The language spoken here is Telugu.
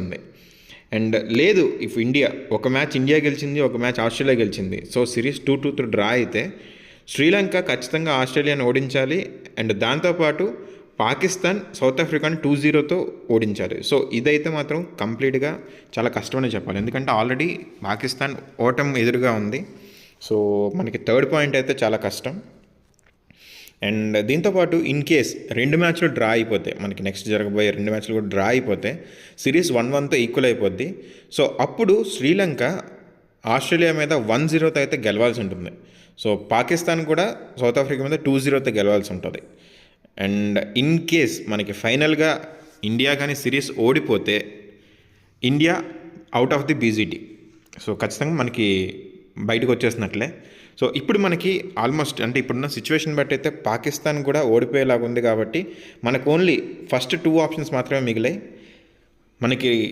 ఉంది. అండ్ లేదు, ఇఫ్ ఇండియా ఒక మ్యాచ్ ఇండియా గెలిచింది, ఒక మ్యాచ్ ఆస్ట్రేలియా గెలిచింది, సో సిరీస్ 2-2 డ్రా అయితే శ్రీలంక ఖచ్చితంగా ఆస్ట్రేలియాని ఓడించాలి. అండ్ దాంతోపాటు పాకిస్తాన్ సౌత్ ఆఫ్రికాని 2-0తో ఓడించాలి. సో ఇదైతే మాత్రం కంప్లీట్గా చాలా కష్టమని చెప్పాలి. ఎందుకంటే ఆల్రెడీ పాకిస్తాన్ ఓటమి ఎదురుగా ఉంది. సో మనకి థర్డ్ పాయింట్ అయితే చాలా కష్టం. అండ్ దీంతోపాటు ఇన్ కేస్ 2 మ్యాచ్లు డ్రా అయిపోతే, మనకి నెక్స్ట్ జరగబోయే 2 మ్యాచ్లు కూడా డ్రా అయిపోతే సిరీస్ 1-1తో ఈక్వల్ అయిపోద్ది. సో అప్పుడు శ్రీలంక ఆస్ట్రేలియా మీద 1-0తో అయితే గెలవాల్సి ఉంటుంది. సో పాకిస్తాన్ కూడా సౌత్ ఆఫ్రికా మీద 2-0తో గెలవాల్సి ఉంటుంది. అండ్ ఇన్ కేస్ మనకి ఫైనల్గా ఇండియా కానీ సిరీస్ ఓడిపోతే India out of the BGT. So ఖచ్చితంగా మనకి బయటకు వచ్చేసినట్లే. సో ఇప్పుడు మనకి ఆల్మోస్ట్ అంటే ఇప్పుడున్న సిచ్యువేషన్ బట్టి అయితే పాకిస్తాన్ కూడా ఓడిపోయేలాగా ఉంది. కాబట్టి మనకు ఓన్లీ ఫస్ట్ 2 ఆప్షన్స్ మాత్రమే మిగిలాయి. మనకి